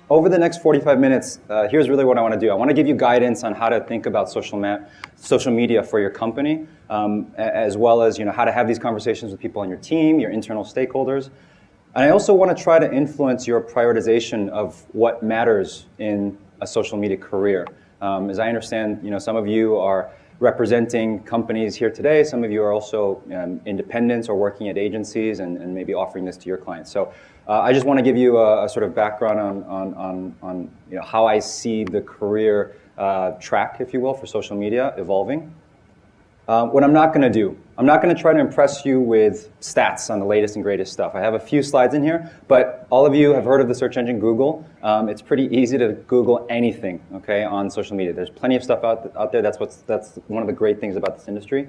Over the next 45 minutes, here's really what I want to do. I want to give you guidance on how to think about social media for your company, as well as how to have these conversations with people on your team, your internal stakeholders. And I also want to try to influence your prioritization of what matters in a social media career. As I understand, some of you are representing companies here today. Some of you are also independents or working at agencies and maybe offering this to your clients. So I just want to give you a sort of background on how I see the career track, if you will, for social media evolving. What I'm not going to do, I'm not going to try to impress you with stats on the latest and greatest stuff. I have a few slides in here, but all of you have heard of the search engine Google. It's pretty easy to Google anything, okay, on social media. There's plenty of stuff out there. That's one of the great things about this industry.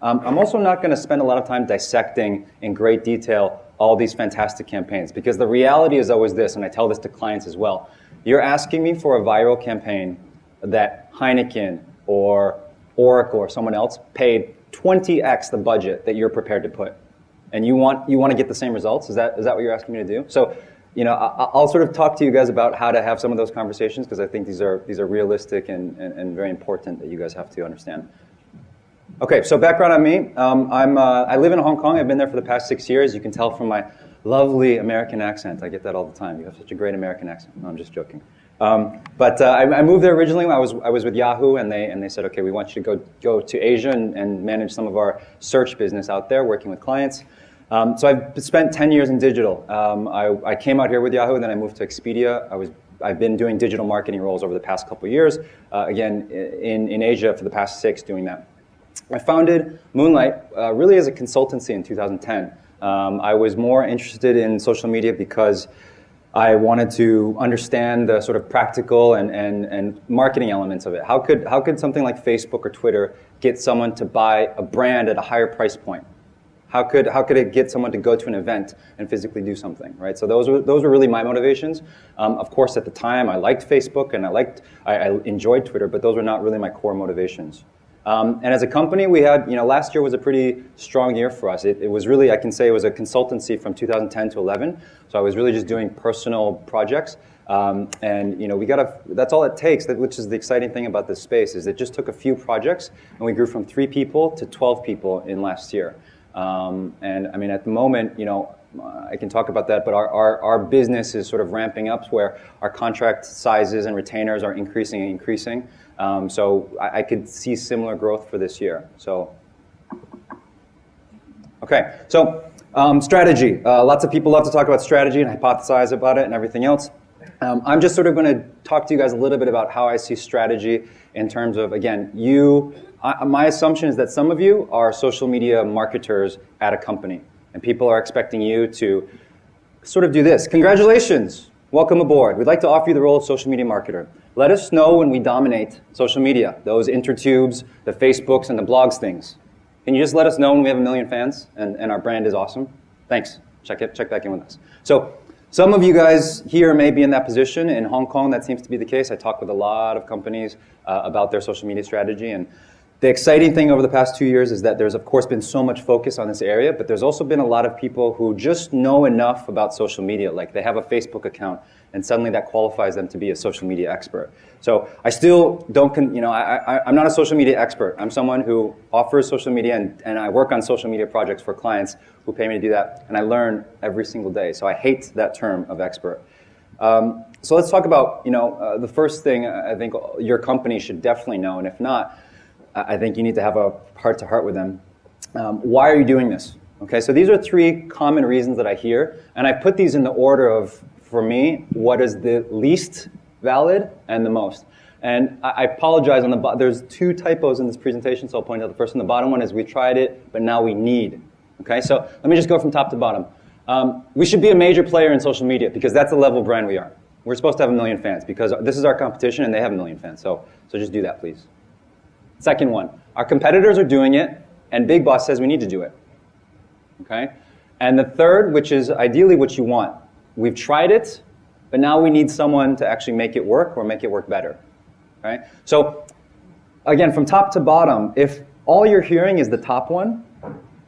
I'm also not going to spend a lot of time dissecting in great detail all these fantastic campaigns, because the reality is always this, and I tell this to clients as well. You're asking me for a viral campaign that Heineken or Oracle or someone else paid 20x the budget that you're prepared to put, and you want to get the same results. Is that what you're asking me to do? So, I'll sort of talk to you guys about how to have some of those conversations, because I think these are realistic and very important that you guys have to understand. Okay, so background on me. I live in Hong Kong. I've been there for the past 6 years. You can tell from my lovely American accent. I get that all the time. You have such a great American accent. No, I'm just joking. But I moved there originally when I was with Yahoo, and they said, okay, we want you to go to Asia and manage some of our search business out there, working with clients. So I've spent 10 years in digital. I came out here with Yahoo, and then I moved to Expedia. I've been doing digital marketing roles over the past couple of years. Again, in Asia for the past 6, doing that. I founded Moonlight really as a consultancy in 2010. I was more interested in social media because I wanted to understand the sort of practical and marketing elements of it. How could something like Facebook or Twitter get someone to buy a brand at a higher price point? How could it get someone to go to an event and physically do something, right? So those were really my motivations. Of course, at the time, I liked Facebook and I enjoyed Twitter, but those were not really my core motivations. And as a company, we had, last year was a pretty strong year for us. It was really, I can say it was a consultancy from 2010 to 11. So I was really just doing personal projects. And that's all it takes, which is the exciting thing about this space, is it just took a few projects and we grew from 3 people to 12 people in last year. And I mean, at the moment, I can talk about that, but our business is sort of ramping up where our contract sizes and retainers are increasing and increasing. So I could see similar growth for this year. So, okay. So strategy. Lots of people love to talk about strategy and hypothesize about it and everything else. I'm just sort of going to talk to you guys a little bit about how I see strategy in terms of, again, my assumption is that some of you are social media marketers at a company, and people are expecting you to sort of do this. Congratulations. Welcome aboard. We'd like to offer you the role of social media marketer. Let us know when we dominate social media, those intertubes, the Facebooks, and the blogs things. Can you just let us know when we have 1 million fans and our brand is awesome? Thanks. Check back in with us. So some of you guys here may be in that position. In Hong Kong, that seems to be the case. I talk with a lot of companies about their social media strategy. And the exciting thing over the past 2 years is that there's, of course, been so much focus on this area, but there's also been a lot of people who just know enough about social media. Like they have a Facebook account, and suddenly that qualifies them to be a social media expert. So I still don't, I'm not a social media expert. I'm someone who offers social media, and I work on social media projects for clients who pay me to do that, and I learn every single day. So I hate that term of expert. So let's talk about, the first thing I think your company should definitely know, and if not, I think you need to have a heart-to-heart with them. Why are you doing this? Okay, so these are 3 common reasons that I hear, and I put these in the order of, for me, what is the least valid and the most. And I apologize, there's 2 typos in this presentation, so I'll point out the first one. The bottom one is we tried it, but now we need. Okay, so let me just go from top to bottom. We should be a major player in social media because that's the level of brand we are. We're supposed to have 1 million fans because this is our competition and they have 1 million fans, so just do that, please. Second one, our competitors are doing it, and Big Boss says we need to do it. Okay? And the third, which is ideally what you want, we've tried it, but now we need someone to actually make it work or make it work better. Okay? So, again, from top to bottom, if all you're hearing is the top one,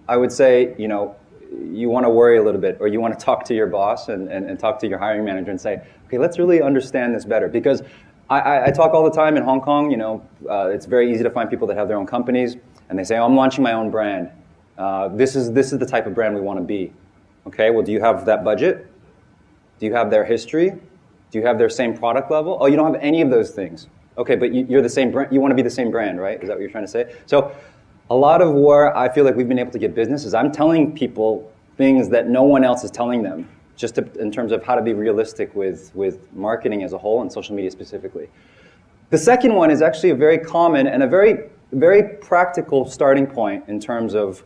I would say, you want to worry a little bit, or you want to talk to your boss and talk to your hiring manager and say, okay, let's really understand this better. Because I talk all the time in Hong Kong, it's very easy to find people that have their own companies, and they say, oh, I'm launching my own brand. This is the type of brand we want to be. Okay, well, do you have that budget? Do you have their history? Do you have their same product level? Oh, you don't have any of those things. Okay, but you're the same brand. You want to be the same brand, right? Is that what you're trying to say? So a lot of where I feel like we've been able to get business is I'm telling people things that no one else is telling them, just in terms of how to be realistic with marketing as a whole and social media specifically. The second one is actually a very common and a very, very practical starting point in terms of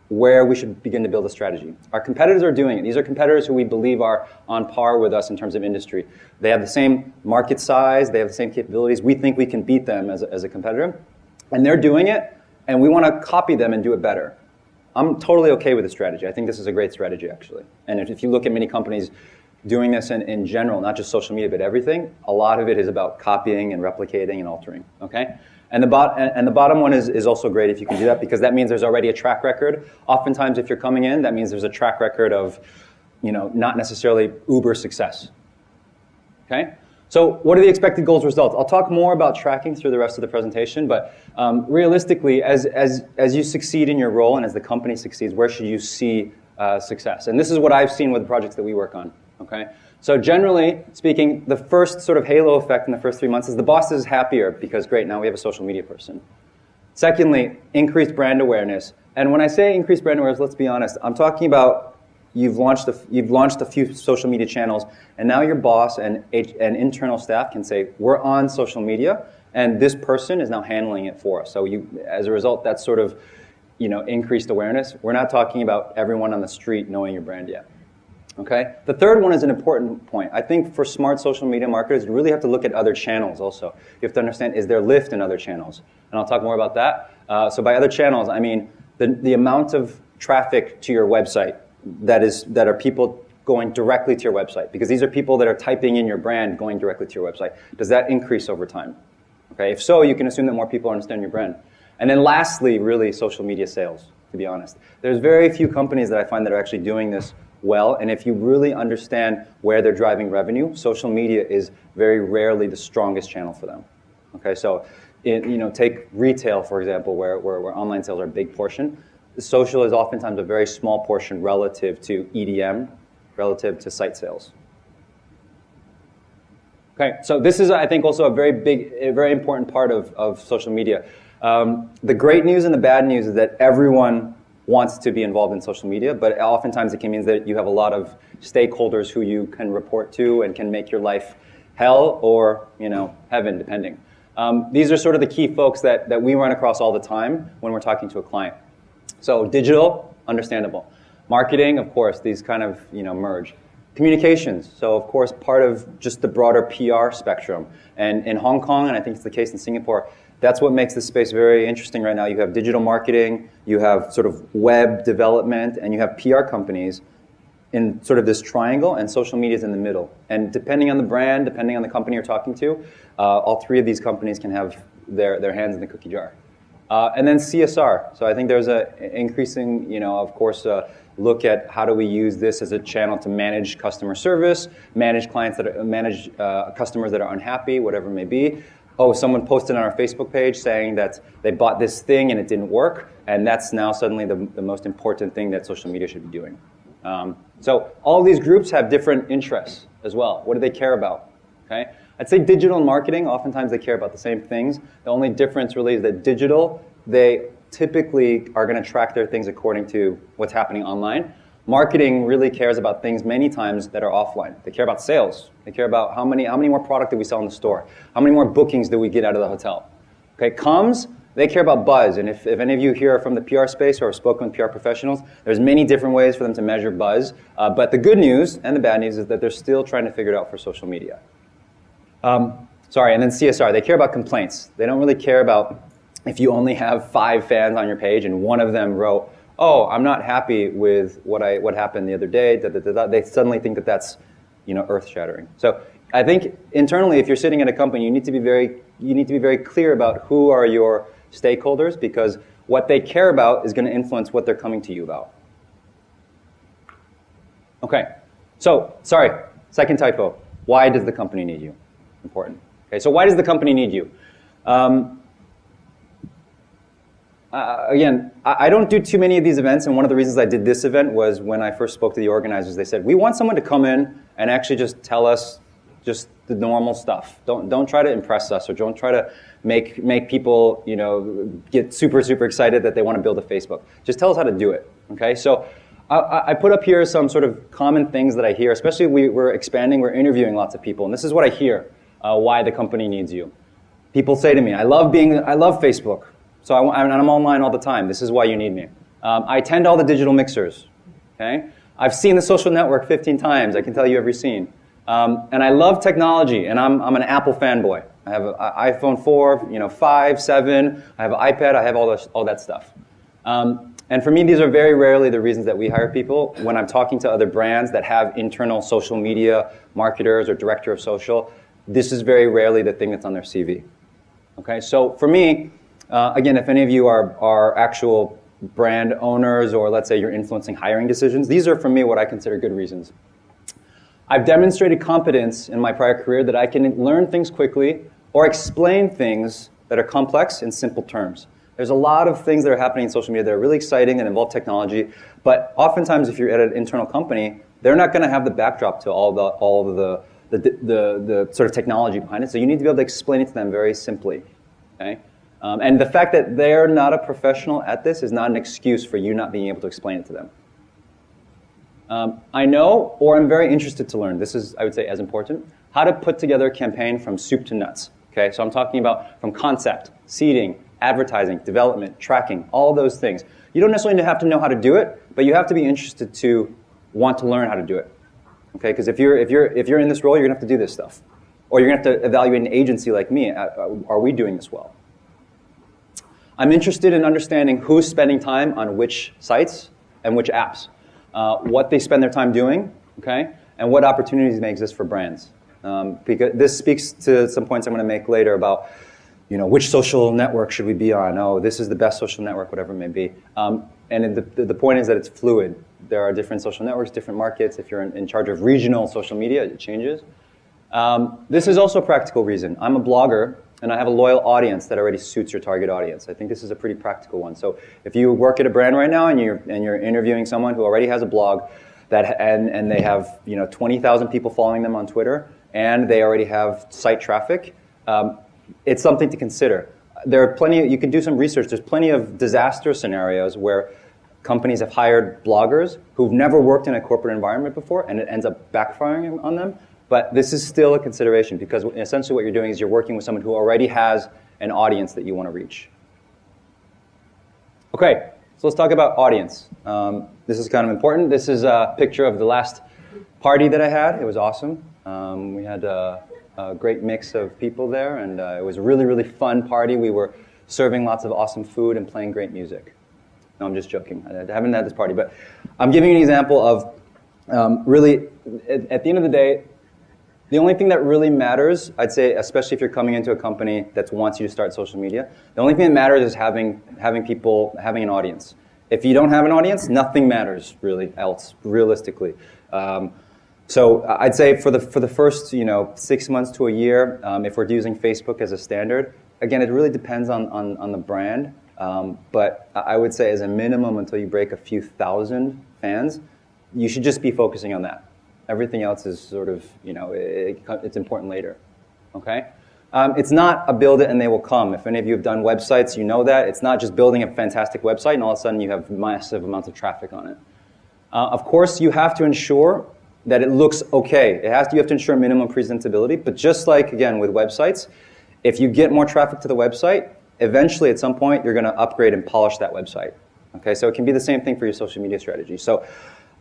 where we should begin to build a strategy. Our competitors are doing it. These are competitors who we believe are on par with us in terms of industry. They have the same market size. They have the same capabilities. We think we can beat them as a competitor. And they're doing it, and we want to copy them and do it better. I'm totally okay with the strategy. I think this is a great strategy, actually. And if you look at many companies doing this in general, not just social media, but everything, a lot of it is about copying and replicating and altering, okay? And the bottom one is also great if you can do that, because that means there's already a track record. Oftentimes, if you're coming in, that means there's a track record of, not necessarily uber success. Okay? So what are the expected goals results? I'll talk more about tracking through the rest of the presentation, but realistically, as you succeed in your role and as the company succeeds, where should you see success? And this is what I've seen with the projects that we work on. Okay? So generally speaking, the first sort of halo effect in the first 3 months is the boss is happier because, great, now we have a social media person. Secondly, increased brand awareness. And when I say increased brand awareness, let's be honest, I'm talking about you've launched a few social media channels, and now your boss and internal staff can say, we're on social media, and this person is now handling it for us. So as a result, that's sort of increased awareness. We're not talking about everyone on the street knowing your brand yet. Okay? The third one is an important point. I think for smart social media marketers, you really have to look at other channels also. You have to understand, is there lift in other channels? And I'll talk more about that. So by other channels, I mean the amount of traffic to your website that are people going directly to your website. Because these are people that are typing in your brand going directly to your website. Does that increase over time? Okay? If so, you can assume that more people understand your brand. And then lastly, really, social media sales, to be honest. There's very few companies that I find that are actually doing this well, and if you really understand where they're driving revenue, social media is very rarely the strongest channel for them. Okay, so take retail, for example, where online sales are a big portion. Social is oftentimes a very small portion relative to EDM, relative to site sales. Okay, so this is, I think, also a very important part of social media. The great news and the bad news is that everyone wants to be involved in social media, but oftentimes it can mean that you have a lot of stakeholders who you can report to and can make your life hell or heaven, depending. These are sort of the key folks that we run across all the time when we're talking to a client. So digital, understandable. Marketing, of course, these kind of merge. Communications, so of course part of just the broader PR spectrum. And in Hong Kong, and I think it's the case in Singapore, that's what makes this space very interesting right now. You have digital marketing, you have sort of web development, and you have PR companies in sort of this triangle, and social media is in the middle. And depending on the brand, depending on the company you're talking to, all three of these companies can have their hands in the cookie jar. And then CSR. So I think there's an increasing, of course, look at how do we use this as a channel to manage customer service, manage customers that are unhappy, whatever it may be. Oh, someone posted on our Facebook page saying that they bought this thing and it didn't work, and that's now suddenly the most important thing that social media should be doing. So all these groups have different interests as well. What do they care about? Okay, I'd say digital and marketing, oftentimes they care about the same things. The only difference really is that digital, they typically are going to track their things according to what's happening online. Marketing really cares about things many times that are offline. They care about sales. They care about how many more product do we sell in the store? How many more bookings do we get out of the hotel? Okay, comms, they care about buzz. And if any of you here are from the PR space or have spoken with PR professionals, there's many different ways for them to measure buzz. But the good news and the bad news is that they're still trying to figure it out for social media. And then CSR, they care about complaints. They don't really care about if you only have 5 fans on your page and one of them wrote, oh, I'm not happy with what happened the other day. They suddenly think that that's earth-shattering. So I think internally, if you're sitting at a company, you need to be very clear about who are your stakeholders, because what they care about is going to influence what they're coming to you about. Okay, so, sorry, second typo. Why does the company need you? Important. Okay, so why does the company need you? Again, I don't do too many of these events, and one of the reasons I did this event was when I first spoke to the organizers, they said, we want someone to come in and actually just tell us just the normal stuff. Don't try to impress us, or don't try to make people, you know, get super, super excited that they want to build a Facebook. Just tell us how to do it, okay? So I put up here some sort of common things that I hear, especially we're expanding, we're interviewing lots of people, and this is what I hear, why the company needs you. People say to me, I love Facebook. So I'm online all the time. This is why you need me. I attend all the digital mixers. Okay? I've seen the social network 15 times. I can tell you every scene. And I love technology, and I'm an Apple fanboy. I have an iPhone 4, 5, 7. I have an iPad. I have all that stuff. And for me, these are very rarely the reasons that we hire people. When I'm talking to other brands that have internal social media marketers or director of social, this is very rarely the thing that's on their CV. Okay? So for me, again, if any of you are actual brand owners, or let's say you're influencing hiring decisions, these are, for me, what I consider good reasons. I've demonstrated competence in my prior career that I can learn things quickly or explain things that are complex in simple terms. There's a lot of things that are happening in social media that are really exciting and involve technology, but oftentimes if you're at an internal company, they're not going to have the backdrop to all the sort of technology behind it, so you need to be able to explain it to them very simply. Okay? And the fact that they're not a professional at this is not an excuse for you not being able to explain it to them. I know, or I'm very interested to learn, this is, I would say, as important, how to put together a campaign from soup to nuts. Okay, so I'm talking about from concept, seeding, advertising, development, tracking, all those things. You don't necessarily have to know how to do it, but you have to be interested to want to learn how to do it. Okay, because if you're in this role, you're going to have to do this stuff. Or you're going to have to evaluate an agency like me. Are we doing this well? I'm interested in understanding who's spending time on which sites and which apps, what they spend their time doing, okay, and what opportunities may exist for brands. Because this speaks to some points I'm going to make later about, which social network should we be on? Oh, this is the best social network, whatever it may be. And the point is that it's fluid. There are different social networks, different markets. If you're in charge of regional social media, it changes. This is also a practical reason. I'm a blogger, and I have a loyal audience that already suits your target audience. I think this is a pretty practical one. So if you work at a brand right now and you're interviewing someone who already has a blog and they have 20,000 people following them on Twitter, and they already have site traffic, it's something to consider. There are plenty. You can do some research. There's plenty of disaster scenarios where companies have hired bloggers who've never worked in a corporate environment before, and it ends up backfiring on them. But this is still a consideration, because essentially what you're doing is you're working with someone who already has an audience that you want to reach. Okay, so let's talk about audience. This is kind of important. This is a picture of the last party that I had. It was awesome. We had a great mix of people there, and it was a really, really fun party. We were serving lots of awesome food and playing great music. No, I'm just joking. I haven't had this party, but I'm giving you an example of really, at the end of the day, the only thing that really matters, I'd say, especially if you're coming into a company that wants you to start social media, the only thing that matters is having an audience. If you don't have an audience, nothing matters really else, realistically. So I'd say for the first 6 months to a year, if we're using Facebook as a standard, again, it really depends on the brand. But I would say as a minimum, until you break a few thousand fans, you should just be focusing on that. Everything else is sort of, it's important later, okay? It's not a build it and they will come. If any of you have done websites, you know that. It's not just building a fantastic website and all of a sudden you have massive amounts of traffic on it. Of course, you have to ensure that it looks okay. You have to ensure minimum presentability, but just like, again, with websites, if you get more traffic to the website, eventually at some point you're going to upgrade and polish that website, okay? So it can be the same thing for your social media strategy. So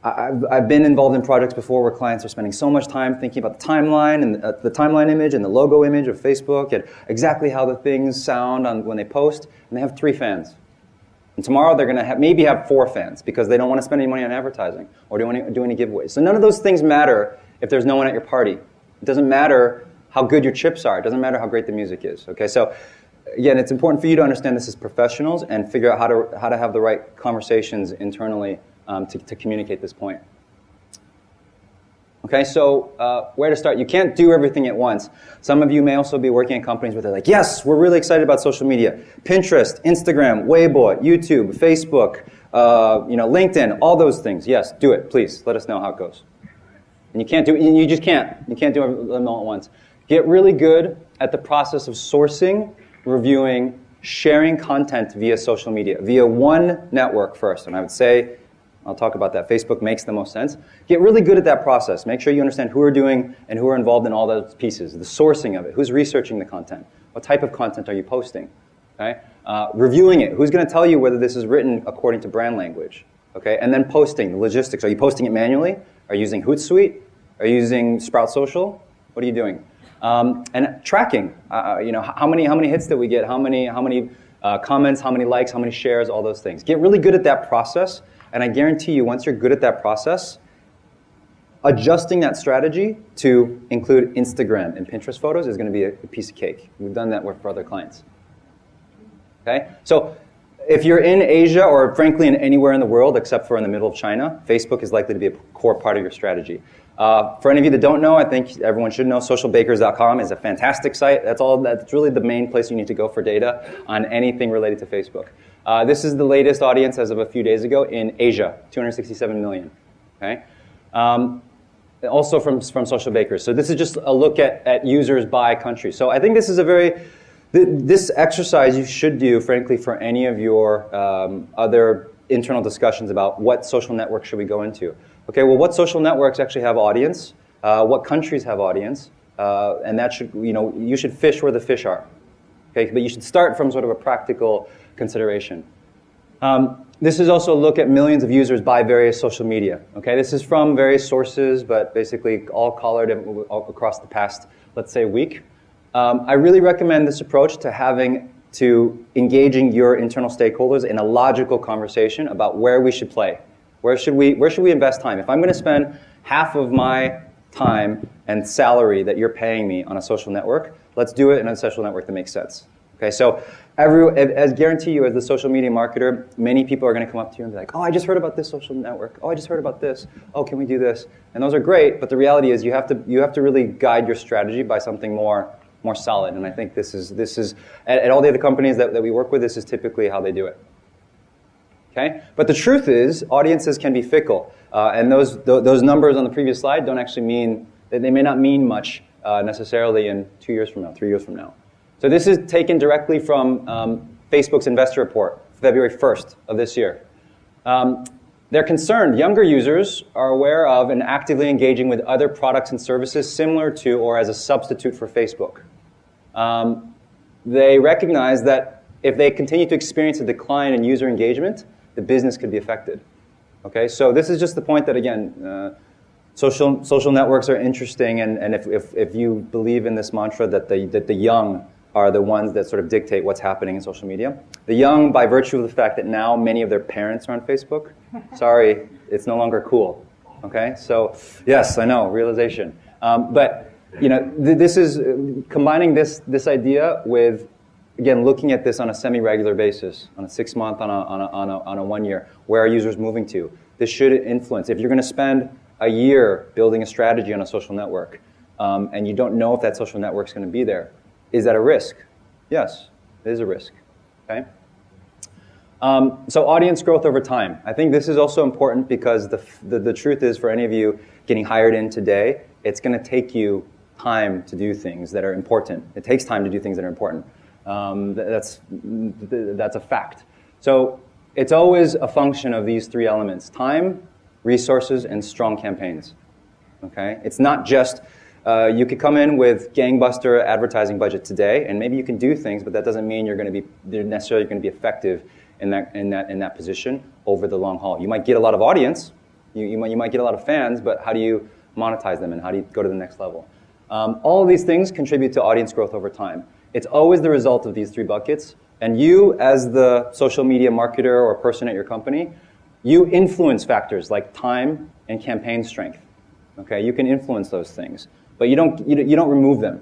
I've been involved in projects before where clients are spending so much time thinking about the timeline and the timeline image and the logo image of Facebook and exactly how the things sound when they post, and they have 3 fans. And tomorrow they're going to maybe have 4 fans because they don't want to spend any money on advertising or don't want to do any giveaways. So none of those things matter if there's no one at your party. It doesn't matter how good your chips are. It doesn't matter how great the music is. Okay, so again, it's important for you to understand this as professionals and figure out how to have the right conversations internally to communicate this point. Okay, so where to start? You can't do everything at once. Some of you may also be working in companies where they're like, yes, we're really excited about social media. Pinterest, Instagram, Weibo, YouTube, Facebook, LinkedIn, all those things. Yes, do it, please. Let us know how it goes. And you can't do it, you just can't. You can't do them all at once. Get really good at the process of sourcing, reviewing, sharing content via social media, via one network first. And I would say, I'll talk about that. Facebook makes the most sense. Get really good at that process. Make sure you understand who are doing and who are involved in all those pieces, the sourcing of it, who's researching the content, what type of content are you posting, okay? Reviewing it, who's going to tell you whether this is written according to brand language, okay? And then posting, the logistics. Are you posting it manually? Are you using Hootsuite? Are you using Sprout Social? What are you doing? And tracking, how many hits did we get? How many comments? How many likes? How many shares? All those things. Get really good at that process. And I guarantee you, once you're good at that process, adjusting that strategy to include Instagram and Pinterest photos is going to be a piece of cake. We've done that for other clients. Okay? So if you're in Asia or frankly in anywhere in the world except for in the middle of China, Facebook is likely to be a core part of your strategy. For any of you that don't know, I think everyone should know socialbakers.com is a fantastic site. That's really the main place you need to go for data on anything related to Facebook. This is the latest audience as of a few days ago in Asia, 267 million. Okay? Also from Social Bakers. So this is just a look at users by country. So I think this is this exercise you should do, frankly, for any of your other internal discussions about what social network should we go into. Okay, well, what social networks actually have audience? What countries have audience? And that should, you should fish where the fish are. Okay, but you should start from sort of a practical consideration. This is also a look at millions of users by various social media. Okay, this is from various sources, but basically all collared across the past, let's say, week. I really recommend this approach to engaging your internal stakeholders in a logical conversation about where we should play. Where should we invest time? If I'm going to spend half of my time and salary that you're paying me on a social network, let's do it in a social network that makes sense. Okay, so as guarantee you, as the social media marketer, many people are going to come up to you and be like, oh, I just heard about this social network. Oh, I just heard about this. Oh, can we do this? And those are great, but the reality is you have to really guide your strategy by something more solid. And I think this is at all the other companies that we work with, this is typically how they do it. Okay? But the truth is, audiences can be fickle. And those numbers on the previous slide don't actually mean, they may not mean much necessarily in 2 years from now, 3 years from now. So this is taken directly from Facebook's investor report, February 1st of this year. They're concerned younger users are aware of and actively engaging with other products and services similar to or as a substitute for Facebook. They recognize that if they continue to experience a decline in user engagement, the business could be affected. Okay, so this is just the point that, again, social networks are interesting, and if you believe in this mantra that the young are the ones that sort of dictate what's happening in social media. The young, by virtue of the fact that now many of their parents are on Facebook, sorry, it's no longer cool. Okay, so yes, I know, realization. But this is combining this idea with, again, looking at this on a semi-regular basis, on a 6 month, on a 1 year. Where are users moving to? This should influence. If you're going to spend a year building a strategy on a social network, and you don't know if that social network is going to be there, is that a risk? Yes, it is a risk. Okay. So audience growth over time. I think this is also important because the truth is, for any of you getting hired in today, it's going to take you time to do things that are important. It takes time to do things that are important. That's a fact. So it's always a function of these three elements: time, resources, and strong campaigns. Okay? It's not just you could come in with gangbuster advertising budget today, and maybe you can do things, but that doesn't mean you're necessarily going to be effective in that position over the long haul. You might get a lot of audience, you might get a lot of fans, but how do you monetize them and how do you go to the next level? All of these things contribute to audience growth over time. It's always the result of these three buckets, and you, as the social media marketer or person at your company, you influence factors like time and campaign strength. Okay, you can influence those things, but you don't remove them.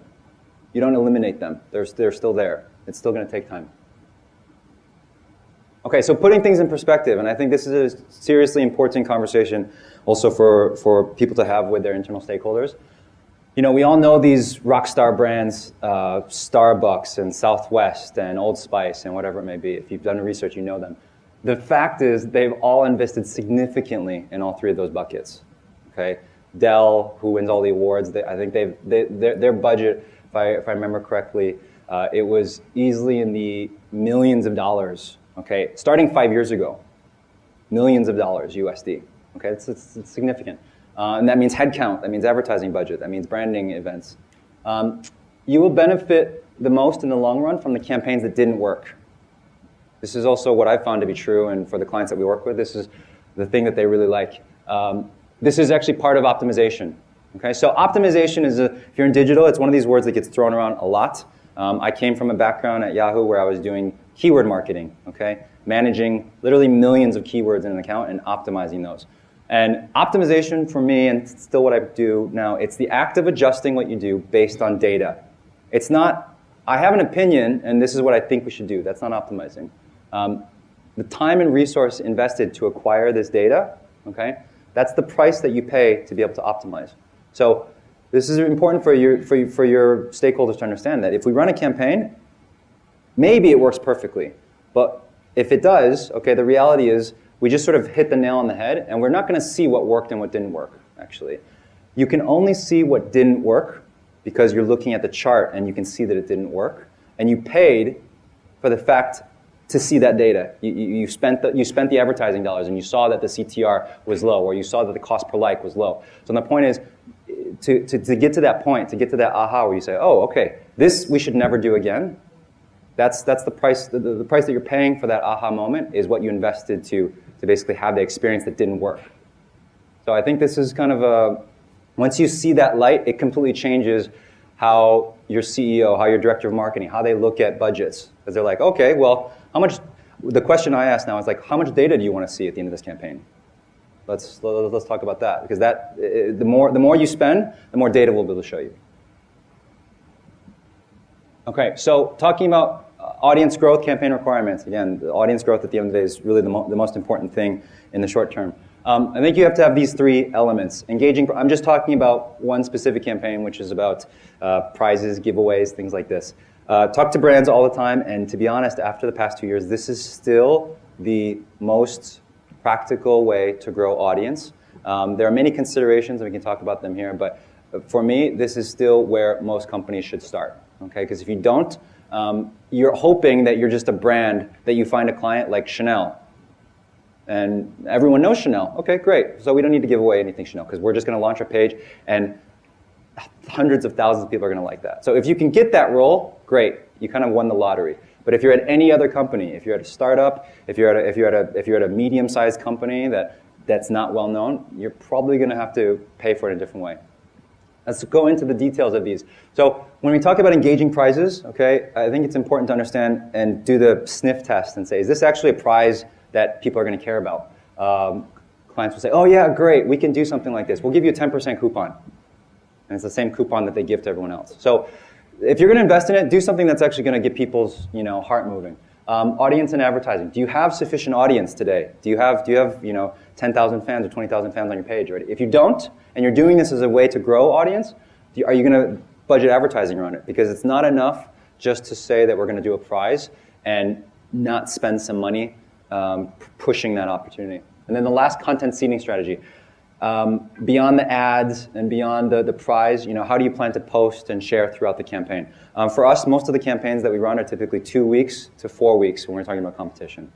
You don't eliminate them. They're still there. It's still going to take time. Okay, so putting things in perspective, and I think this is a seriously important conversation also for people to have with their internal stakeholders. You know, we all know these rock star brands, Starbucks and Southwest and Old Spice and whatever it may be. If you've done research, you know them. The fact is they've all invested significantly in all three of those buckets. Okay, Dell, who wins all the awards, I think their budget, if I remember correctly, it was easily in the millions of dollars. Okay, starting 5 years ago, millions of dollars USD. Okay, it's significant, and that means headcount, that means advertising budget, that means branding events. You will benefit the most in the long run from the campaigns that didn't work. This is also what I found to be true, and for the clients that we work with, this is the thing that they really like. This is actually part of optimization. Okay, so optimization is, if you're in digital, it's one of these words that gets thrown around a lot. I came from a background at Yahoo where I was doing keyword marketing, okay? Managing literally millions of keywords in an account and optimizing those. And optimization for me, and still what I do now, it's the act of adjusting what you do based on data. It's not, I have an opinion and this is what I think we should do. That's not optimizing. The time and resource invested to acquire this data, okay, that's the price that you pay to be able to optimize. So this is important for your stakeholders to understand that if we run a campaign, maybe it works perfectly, but if it does, okay, the reality is we just sort of hit the nail on the head, and we're not going to see what worked and what didn't work, actually. You can only see what didn't work because you're looking at the chart and you can see that it didn't work, and you paid for the fact to see that data. You spent the advertising dollars and you saw that the CTR was low, or you saw that the cost per like was low. So the point is, to get to that point, to get to that aha where you say, oh, okay, this we should never do again. That's the price. The price that you're paying for that aha moment is what you invested to basically have the experience that didn't work. So I think this is kind of once you see that light, it completely changes how your CEO, how your director of marketing, how they look at budgets. Because they're like, okay, well, how much? The question I ask now is like, how much data do you want to see at the end of this campaign? Let's talk about that, because the more you spend, the more data we'll be able to show you. Okay, so talking about audience growth, campaign requirements. Again, the audience growth at the end of the day is really the most important thing in the short term. I think you have to have these three elements. Engaging, I'm just talking about one specific campaign, which is about prizes, giveaways, things like this. Talk to brands all the time, and to be honest, after the past 2 years, this is still the most practical way to grow audience. There are many considerations, and we can talk about them here, but for me, this is still where most companies should start. Okay, because if you don't, you're hoping that you're just a brand, that you find a client like Chanel. And everyone knows Chanel. Okay, great. So we don't need to give away anything Chanel, because we're just going to launch our page, and hundreds of thousands of people are going to like that. So if you can get that role, great. You kind of won the lottery. But if you're at any other company, if you're at a startup, if you're at a medium-sized company that's not well known, you're probably going to have to pay for it in a different way. Let's go into the details of these. So when we talk about engaging prizes, okay, I think it's important to understand and do the sniff test and say, is this actually a prize that people are going to care about? Clients will say, oh yeah, great, we can do something like this. We'll give you a 10% coupon. And it's the same coupon that they give to everyone else. So if you're going to invest in it, do something that's actually going to get people's heart moving. Audience and advertising. Do you have sufficient audience today? Do you have 10,000 fans or 20,000 fans on your page already? If you don't, and you're doing this as a way to grow audience, are you going to budget advertising around it? Because it's not enough just to say that we're going to do a prize and not spend some money pushing that opportunity. And then the last, content seeding strategy. Beyond the ads and beyond the prize, how do you plan to post and share throughout the campaign? For us, most of the campaigns that we run are typically 2 weeks to 4 weeks when we're talking about competition.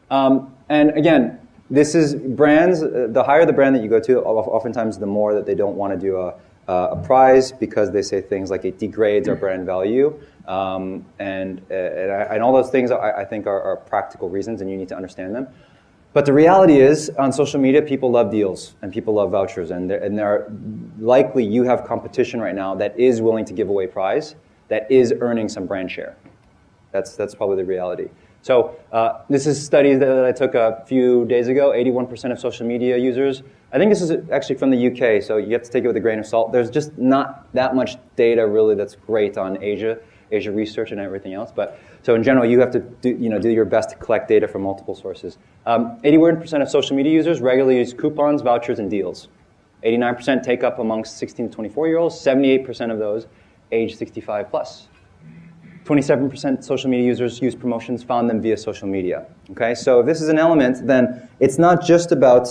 And again, this is brands. The higher the brand that you go to, oftentimes the more that they don't want to do a prize, because they say things like it degrades our brand value. And all those things I think are practical reasons, and you need to understand them. But the reality is, on social media, people love deals and people love vouchers, and there are likely you have competition right now that is willing to give away prize, that is earning some brand share. That's probably the reality. So this is studies that I took a few days ago. 81% of social media users. I think this is actually from the UK, so you have to take it with a grain of salt. There's just not that much data really that's great on Asia. Asia research and everything else. But so in general, you have to do your best to collect data from multiple sources. 81% of social media users regularly use coupons, vouchers, and deals. 89% take up amongst 16 to 24-year-olds. 78% of those age 65 plus. 27% social media users use promotions, found them via social media. Okay, so if this is an element, then it's not just about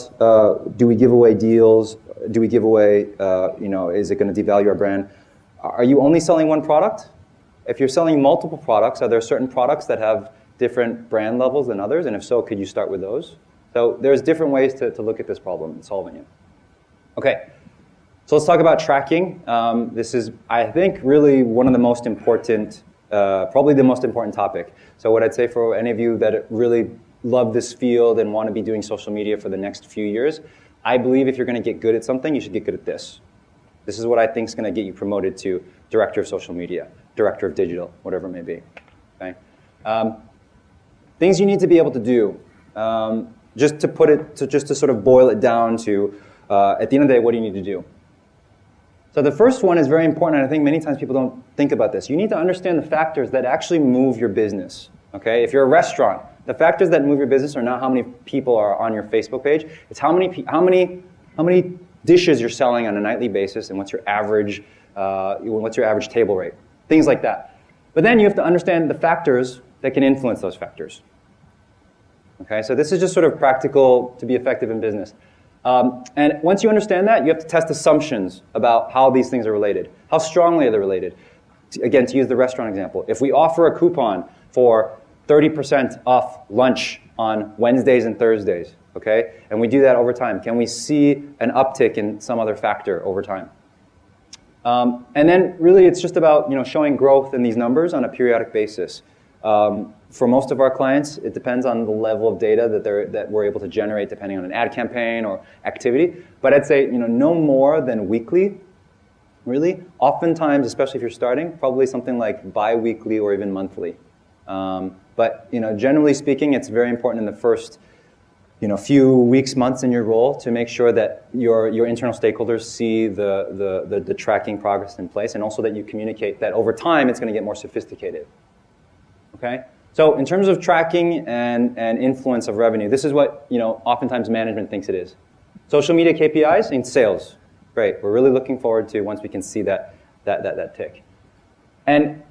do we give away deals, do we give away, is it going to devalue our brand? Are you only selling one product? If you're selling multiple products, are there certain products that have different brand levels than others? And if so, could you start with those? So there's different ways to look at this problem and solving it. Okay, so let's talk about tracking. This is, I think, really one of the most important probably the most important topic. So what I'd say for any of you that really love this field and want to be doing social media for the next few years, I believe if you're going to get good at something, you should get good at this. This is what I think is going to get you promoted to director of social media, director of digital, whatever it may be. Okay? Things you need to be able to do. Just to sort of boil it down to, at the end of the day, what do you need to do? So the first one is very important, and I think many times people don't think about this. You need to understand the factors that actually move your business. Okay? If you're a restaurant, the factors that move your business are not how many people are on your Facebook page. It's how many dishes you're selling on a nightly basis, and what's your average table rate. Things like that. But then you have to understand the factors that can influence those factors. Okay? So this is just sort of practical to be effective in business. And once you understand that, you have to test assumptions about how these things are related. How strongly are they related? Again, to use the restaurant example, if we offer a coupon for 30% off lunch on Wednesdays and Thursdays, okay, and we do that over time, can we see an uptick in some other factor over time? And then really it's just about showing growth in these numbers on a periodic basis. For most of our clients, it depends on the level of data that we're able to generate depending on an ad campaign or activity. But I'd say no more than weekly, really. Oftentimes, especially if you're starting, probably something like bi-weekly or even monthly. But generally speaking, it's very important in the first few weeks, months in your role to make sure that your internal stakeholders see the tracking progress in place, and also that you communicate that over time it's going to get more sophisticated. Okay? So in terms of tracking and influence of revenue, this is what oftentimes management thinks it is. Social media KPIs in sales. Great. We're really looking forward to once we can see that tick. And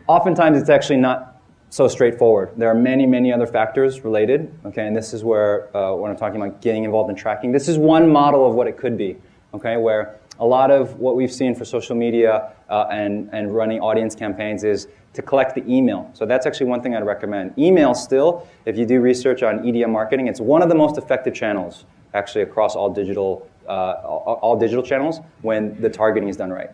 oftentimes it's actually not so straightforward. There are many, many other factors related. Okay, and this is where when I'm talking about getting involved in tracking, this is one model of what it could be. Okay, where a lot of what we've seen for social media and running audience campaigns is to collect the email. So that's actually one thing I'd recommend. Email still, if you do research on EDM marketing, it's one of the most effective channels actually across all digital channels when the targeting is done right.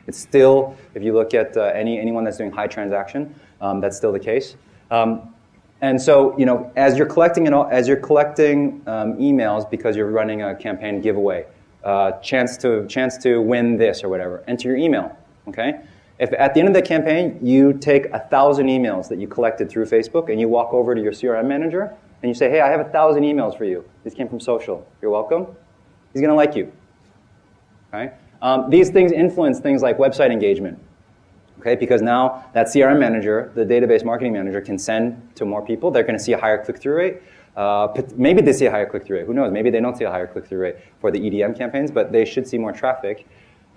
It's still, if you look at anyone that's doing high transaction, that's still the case. And so, as you're collecting emails because you're running a campaign giveaway, chance to win this or whatever, enter your email. Okay. If at the end of the campaign you take 1,000 emails that you collected through Facebook and you walk over to your CRM manager and you say, "Hey, I have 1,000 emails for you. These came from social. You're welcome." He's going to like you. Okay. These things influence things like website engagement. Okay, because now that CRM manager, the database marketing manager, can send to more people. They're going to see a higher click-through rate. Maybe they see a higher click-through rate. Who knows? Maybe they don't see a higher click-through rate for the EDM campaigns, but they should see more traffic.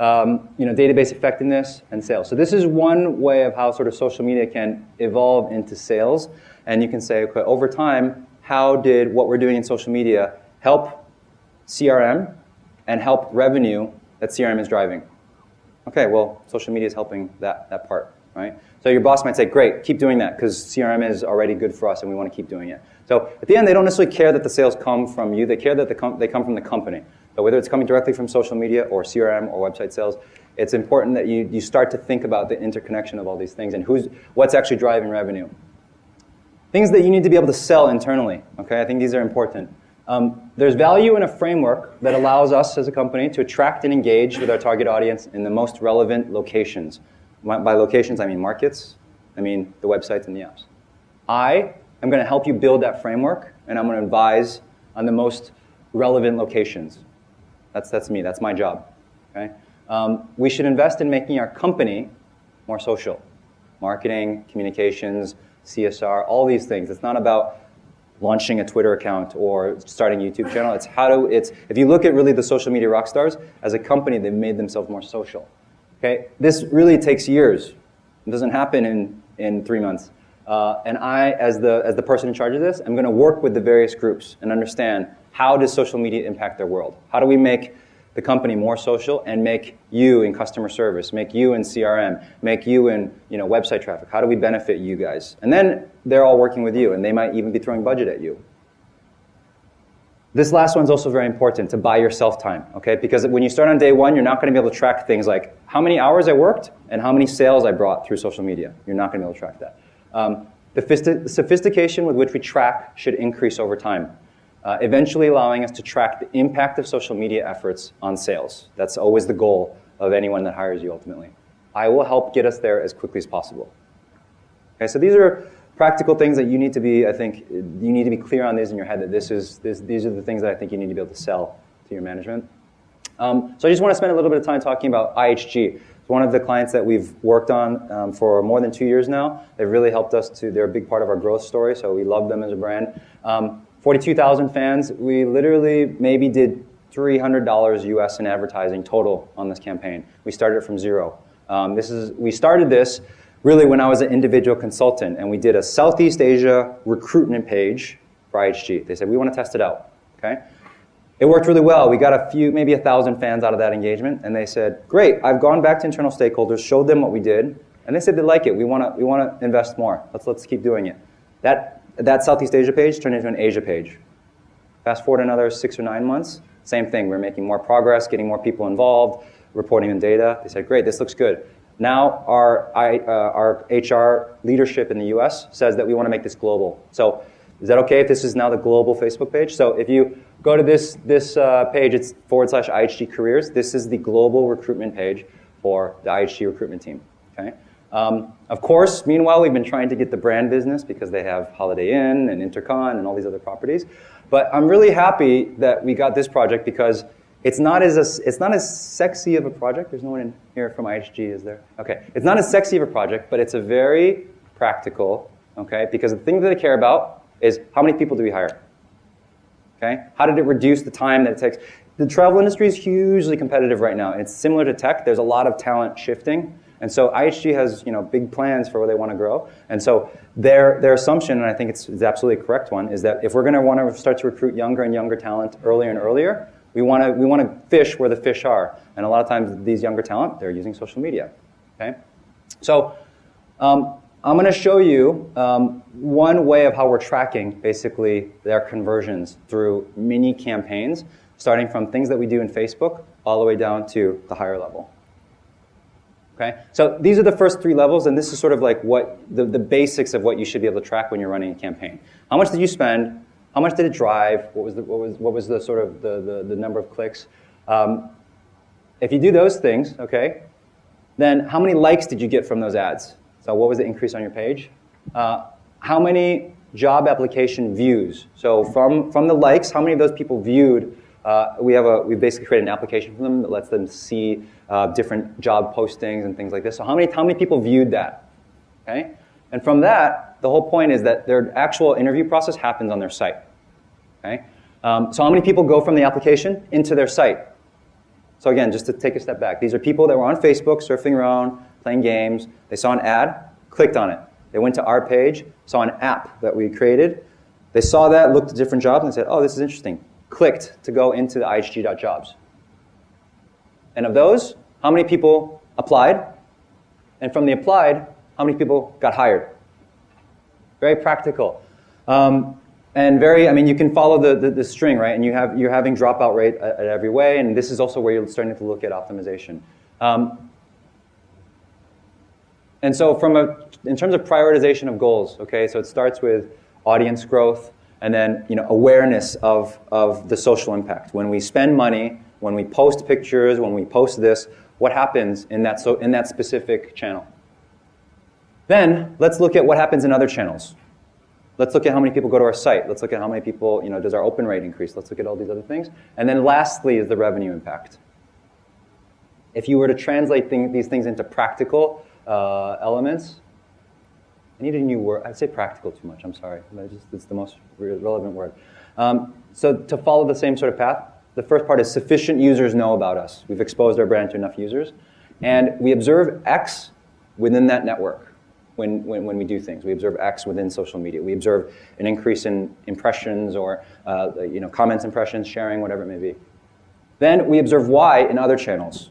Database effectiveness and sales. So this is one way of how sort of social media can evolve into sales. And you can say, okay, over time, how did what we're doing in social media help CRM and help revenue that CRM is driving? Okay, well, social media is helping that part, right? So your boss might say, great, keep doing that because CRM is already good for us and we want to keep doing it. So at the end, they don't necessarily care that the sales come from you. They care that they come from the company. So whether it's coming directly from social media or CRM or website sales, it's important that you start to think about the interconnection of all these things and what's actually driving revenue. Things that you need to be able to sell internally. Okay, I think these are important. There's value in a framework that allows us as a company to attract and engage with our target audience in the most relevant locations. By locations, I mean markets, I mean the websites and the apps. I am going to help you build that framework, and I'm going to advise on the most relevant locations. That's me. That's my job. Okay? We should invest in making our company more social, marketing, communications, CSR, all these things. It's not about launching a Twitter account or starting a YouTube channel. If you look at really the social media rock stars, as a company, they've made themselves more social. Okay? This really takes years. It doesn't happen in 3 months. And I, as the person in charge of this, I'm going to work with the various groups and understand how does social media impact their world? How do we make the company more social and make you in customer service, make you in CRM, make you in website traffic? How do we benefit you guys? And then they're all working with you, and they might even be throwing budget at you. This last one's also very important, to buy yourself time, okay? Because when you start on day one, you're not going to be able to track things like how many hours I worked and how many sales I brought through social media. You're not going to be able to track that. The sophistication with which we track should increase over time, eventually allowing us to track the impact of social media efforts on sales. That's always the goal of anyone that hires you ultimately. I will help get us there as quickly as possible. Okay, so these are practical things that you need to be, I think, you need to be clear on these in your head, that these are the things that I think you need to be able to sell to your management. So I just want to spend a little bit of time talking about IHG. It's one of the clients that we've worked on for more than 2 years now. They've really helped us they're a big part of our growth story, so we love them as a brand. 42,000 fans. We literally maybe did $300 US in advertising total on this campaign. We started it from zero. We started this really when I was an individual consultant, and we did a Southeast Asia recruitment page for IHG. They said, we want to test it out, okay? It worked really well. We got maybe 1,000 fans out of that engagement, and they said, great, I've gone back to internal stakeholders, showed them what we did, and they said they like it. We want to invest more. Let's keep doing it. That Southeast Asia page turned into an Asia page. Fast forward another 6 or 9 months, same thing. We're making more progress, getting more people involved, reporting in data. They said, great, this looks good. Now our HR leadership in the US says that we want to make this global. So is that okay if this is now the global Facebook page? So if you go to this page, it's /IHG careers. This is the global recruitment page for the IHG recruitment team. Okay. Of course, meanwhile, we've been trying to get the brand business because they have Holiday Inn and Intercon and all these other properties. But I'm really happy that we got this project because it's not as sexy of a project. There's no one in here from IHG, is there? Okay. It's not as sexy of a project, but it's a very practical, okay? Because the thing that they care about is how many people do we hire? Okay? How did it reduce the time that it takes? The travel industry is hugely competitive right now, and it's similar to tech. There's a lot of talent shifting. And so IHG has big plans for where they want to grow. And so their assumption, and I think it's absolutely a correct one, is that if we're going to want to start to recruit younger and younger talent earlier and earlier, we want to fish where the fish are. And a lot of times these younger talent, they're using social media. Okay? So I'm going to show you one way of how we're tracking basically their conversions through mini campaigns, starting from things that we do in Facebook all the way down to the higher level. Okay? So these are the first 3 levels, and this is sort of like what the basics of what you should be able to track when you're running a campaign. How much did you spend? How much did it drive? What was the sort of the number of clicks? If you do those things, okay, then how many likes did you get from those ads? So what was the increase on your page? How many job application views? So from the likes, how many of those people viewed? We basically created an application for them that lets them see different job postings and things like this. So how many people viewed that? Okay, and from that, the whole point is that their actual interview process happens on their site. Okay, so how many people go from the application into their site? So again, just to take a step back, these are people that were on Facebook, surfing around, playing games. They saw an ad, clicked on it. They went to our page, saw an app that we created. They saw that, looked at different jobs, and said, oh, this is interesting. Clicked to go into the IHG.jobs. And of those, how many people applied? And from the applied, how many people got hired? Very practical. And you can follow the string, right? And you're having dropout rate at every way, and this is also where you're starting to look at optimization. And so in terms of prioritization of goals, okay, so it starts with audience growth, and then awareness of the social impact. When we spend money, when we post pictures, when we post this, what happens in that specific channel? Then let's look at what happens in other channels. Let's look at how many people go to our site. Let's look at how many people, does our open rate increase? Let's look at all these other things. And then lastly is the revenue impact. If you were to translate these things into practical elements, I need a new word. I'd say practical too much. I'm sorry. It's the most relevant word. So to follow the same sort of path, the first part is sufficient users know about us. We've exposed our brand to enough users. And we observe X within that network when we do things. We observe X within social media. We observe an increase in impressions or comments, impressions, sharing, whatever it may be. Then we observe Y in other channels.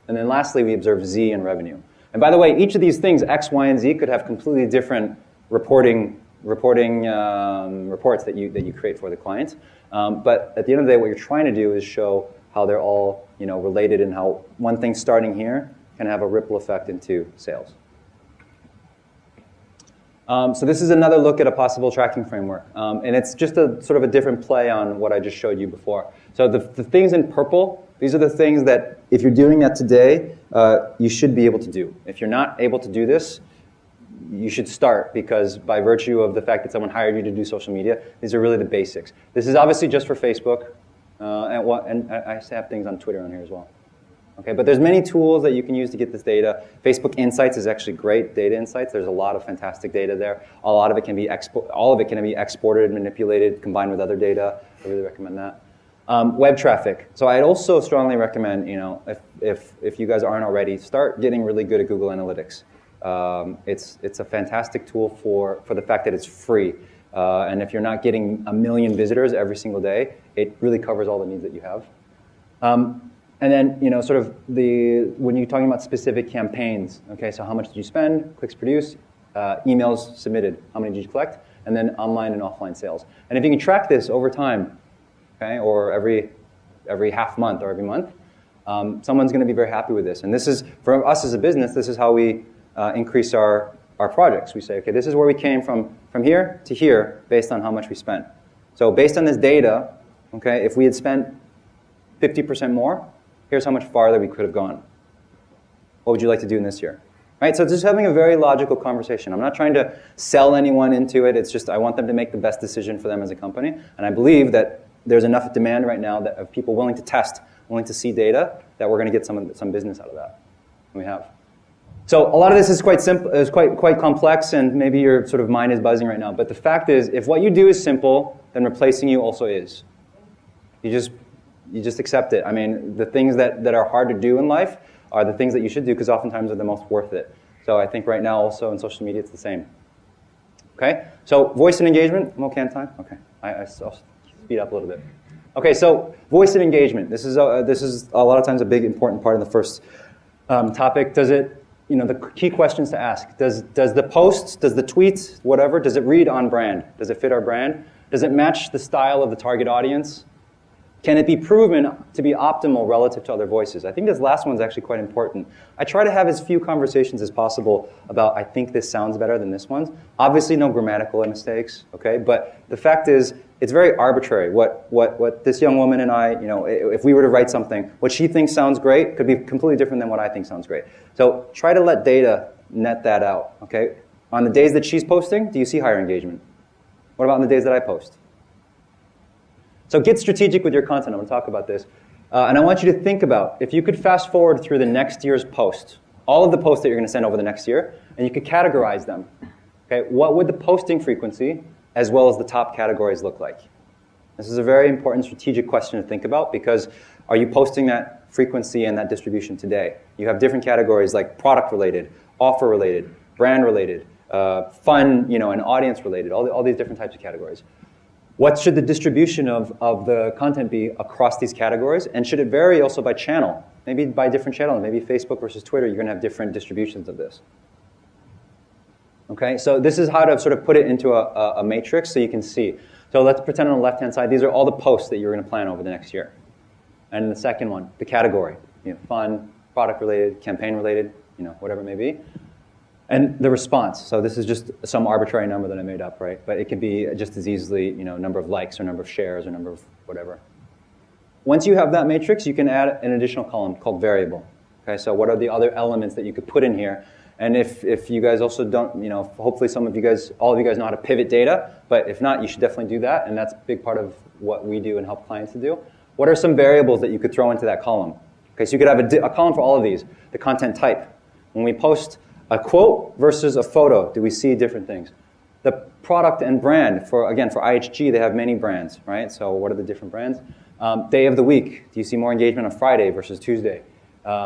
And then lastly, we observe Z in revenue. And by the way, each of these things, X, Y, and Z, could have completely different reporting reports that you create for the client. But at the end of the day, what you're trying to do is show how they're all related and how one thing starting here can have a ripple effect into sales. So this is another look at a possible tracking framework. And it's just a sort of a different play on what I just showed you before. So the things in purple, these are the things that if you're doing that today, you should be able to do. If you're not able to do this, you should start, because by virtue of the fact that someone hired you to do social media, these are really the basics. This is obviously just for Facebook, and I have things on Twitter on here as well. Okay, but there's many tools that you can use to get this data. Facebook Insights is actually great, data insights. There's a lot of fantastic data there. A lot of it can be all of it can be exported, manipulated, combined with other data. I really recommend that. Web traffic. So I'd also strongly recommend, if you guys aren't already, start getting really good at Google Analytics. It's a fantastic tool for the fact that it's free. And if you're not getting 1 million visitors every single day, it really covers all the needs that you have. And then, when you're talking about specific campaigns, okay, so how much did you spend, clicks produced, emails submitted, how many did you collect, and then online and offline sales. And if you can track this over time, okay, or every half month or every month, someone's going to be very happy with this. And this is, for us as a business, this is how we increase our projects. We say, okay, this is where we came from here to here based on how much we spent. So based on this data, okay, if we had spent 50% more, here's how much farther we could have gone. What would you like to do in this year? Right? So it's just having a very logical conversation. I'm not trying to sell anyone into it. It's just I want them to make the best decision for them as a company. And I believe that there's enough demand right now of people willing to test, willing to see data, that we're going to get some business out of that. And we have. So a lot of this is quite simple, is quite complex, and maybe your sort of mind is buzzing right now. But the fact is, if what you do is simple, then replacing you also is. You just accept it. I mean, the things that are hard to do in life are the things that you should do, because oftentimes they're the most worth it. So I think right now also in social media it's the same. Okay? So voice and engagement. I'm okay on time? Okay. I'll speed up a little bit. Okay, so voice and engagement. This is a lot of times a big important part of the first topic. Does it, the key questions to ask. Does the post, does the tweet, whatever, does it read on brand? Does it fit our brand? Does it match the style of the target audience? Can it be proven to be optimal relative to other voices? I think this last one's actually quite important. I try to have as few conversations as possible about, I think this sounds better than this one. Obviously, no grammatical mistakes, okay? But the fact is, it's very arbitrary. What this young woman and I, if we were to write something, what she thinks sounds great could be completely different than what I think sounds great. So try to let data net that out, okay? On the days that she's posting, do you see higher engagement? What about on the days that I post? So get strategic with your content. I'm going to talk about this. And I want you to think about, if you could fast forward through the next year's post, all of the posts that you're going to send over the next year, and you could categorize them. Okay, what would the posting frequency as well as the top categories look like? This is a very important strategic question to think about, because are you posting that frequency and that distribution today? You have different categories like product-related, offer-related, brand-related, fun, and audience-related, all these different types of categories. What should the distribution of the content be across these categories? And should it vary also by channel? Maybe by different channels. Maybe Facebook versus Twitter, you're going to have different distributions of this. Okay, so this is how to sort of put it into a matrix so you can see. So let's pretend on the left-hand side, these are all the posts that you're going to plan over the next year. And the second one, the category, fun, product-related, campaign-related, whatever it may be. And the response. So this is just some arbitrary number that I made up, right? But it could be just as easily, number of likes or number of shares or number of whatever. Once you have that matrix, you can add an additional column called variable. Okay, so what are the other elements that you could put in here? And if you guys also don't, hopefully all of you guys know how to pivot data, but if not, you should definitely do that, and that's a big part of what we do and help clients to do. What are some variables that you could throw into that column? Okay, so you could have a column for all of these. The content type. When we post A quote versus a photo. Do we see different things? The product and brand, again, for IHG, they have many brands, right? So what are the different brands? Day of the week. Do you see more engagement on Friday versus Tuesday?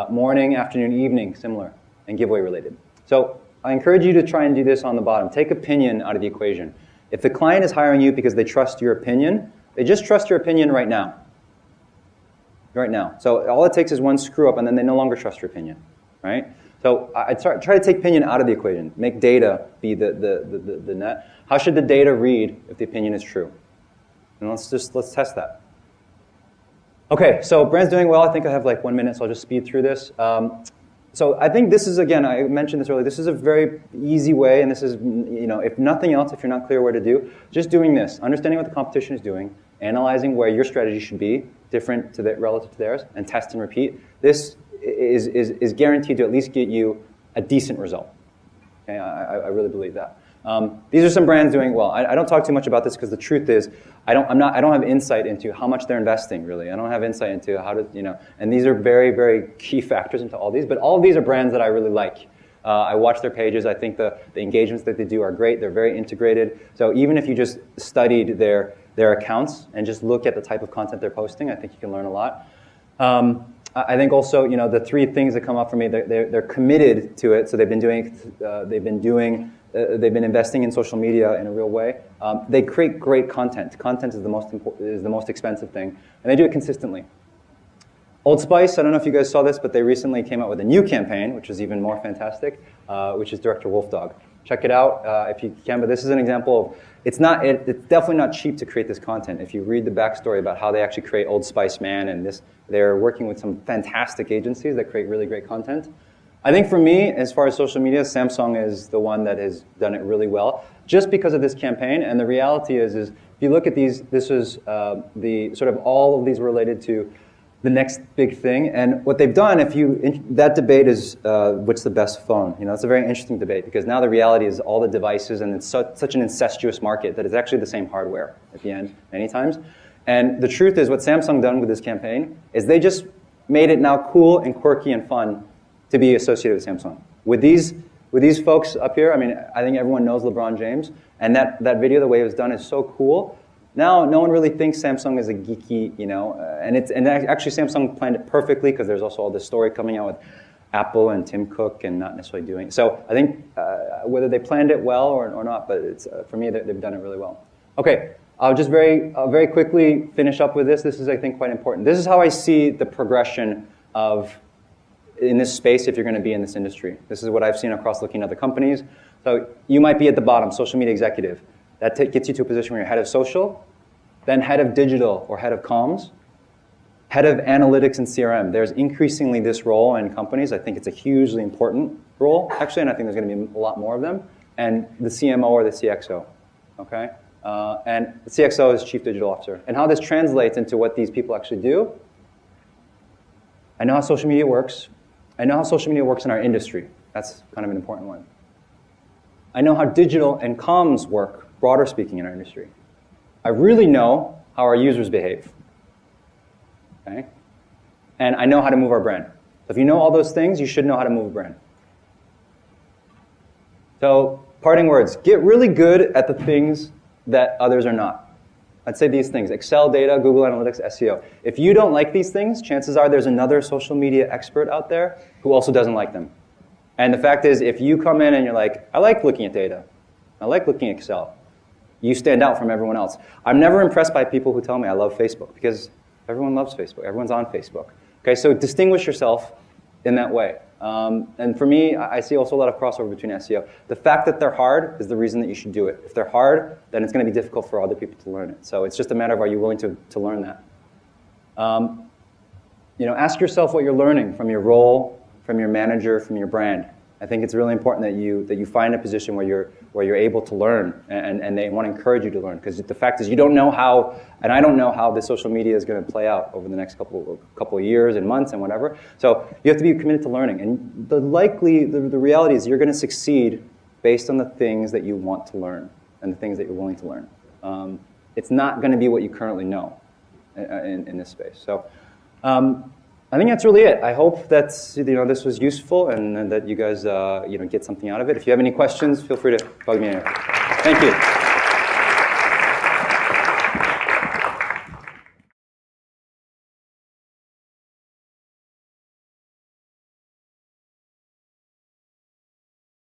Morning, afternoon, evening, similar, and giveaway related. So I encourage you to try and do this on the bottom. Take opinion out of the equation. If the client is hiring you because they trust your opinion, they just trust your opinion right now. Right now. So all it takes is one screw up and then they no longer trust your opinion, right? So I try to take opinion out of the equation. Make data be the net. How should the data read if the opinion is true? And let's test that. Okay, so brand's doing well. I think I have like 1 minute, so I'll just speed through this. So I think this is, again, I mentioned this earlier, this is a very easy way, and this is, if nothing else, if you're not clear what to do, just doing this, understanding what the competition is doing, analyzing where your strategy should be, different relative to theirs, and test and repeat. This is guaranteed to at least get you a decent result. Okay, I really believe that. These are some brands doing well. I don't talk too much about this because the truth is, I don't have insight into how much they're investing, really. I don't have insight into how to, and these are very, very key factors into all these, but all of these are brands that I really like. I watch their pages. I think the engagements that they do are great. They're very integrated. So even if you just studied their accounts and just look at the type of content they're posting, I think you can learn a lot. I think also, the three things that come up for me, they're committed to it. So they've been investing in social media in a real way. They create great content. Content is the most expensive thing, and they do it consistently. Old Spice, I don't know if you guys saw this, but they recently came out with a new campaign, which is even more fantastic, which is Director Wolf Dog. Check it out if you can. But this is an example of it's definitely not cheap to create this content. If you read the backstory about how they actually create Old Spice Man and this, they're working with some fantastic agencies that create really great content. I think for me, as far as social media, Samsung is the one that has done it really well, just because of this campaign. And the reality is if you look at these, this is the sort of all of these related to the next big thing. And what they've done, that debate is what's the best phone? It's a very interesting debate because now the reality is all the devices, and it's such an incestuous market that it's actually the same hardware at the end many times. And the truth is what Samsung done with this campaign is they just made it now cool and quirky and fun to be associated with Samsung. With these folks up here, I think everyone knows LeBron James, and that video, the way it was done, is so cool. Now, no one really thinks Samsung is a geeky, and actually Samsung planned it perfectly because there's also all this story coming out with Apple and Tim Cook and not necessarily doing it. So I think whether they planned it well or not, but it's for me, they've done it really well. Okay, I'll just very quickly finish up with this. This is, I think, quite important. This is how I see the progression in this space if you're going to be in this industry. This is what I've seen across looking at other companies. So you might be at the bottom, social media executive. That gets you to a position where you're head of social, then head of digital or head of comms, head of analytics and CRM. There's increasingly this role in companies. I think it's a hugely important role, actually, and I think there's going to be a lot more of them. And the CMO or the CXO, okay? And the CXO is Chief Digital Officer. And how this translates into what these people actually do, I know how social media works. I know how social media works in our industry. That's kind of an important one. I know how digital and comms work, broader speaking, in our industry. I really know how our users behave. Okay? And I know how to move our brand. So if you know all those things, you should know how to move a brand. So, parting words. Get really good at the things that others are not. I'd say these things: Excel, data, Google Analytics, SEO. If you don't like these things, chances are there's another social media expert out there who also doesn't like them. And the fact is, if you come in and you're like, I like looking at data, I like looking at Excel, you stand out from everyone else. I'm never impressed by people who tell me I love Facebook, because everyone loves Facebook. Everyone's on Facebook. Okay, so distinguish yourself in that way. And for me, I see also a lot of crossover between SEO. The fact that they're hard is the reason that you should do it. If they're hard, then it's going to be difficult for other people to learn it. So it's just a matter of, are you willing to learn that? Ask yourself what you're learning from your role, from your manager, from your brand. I think it's really important that you find a position where you're able to learn, and they want to encourage you to learn. Because the fact is, you don't know how, and I don't know how the social media is going to play out over the next couple of years and months and whatever. So you have to be committed to learning. And the reality is, you're going to succeed based on the things that you want to learn and the things that you're willing to learn. It's not going to be what you currently know in this space. So. I think that's really it. I hope that this was useful and that you guys get something out of it. If you have any questions, feel free to bug me. Thank you.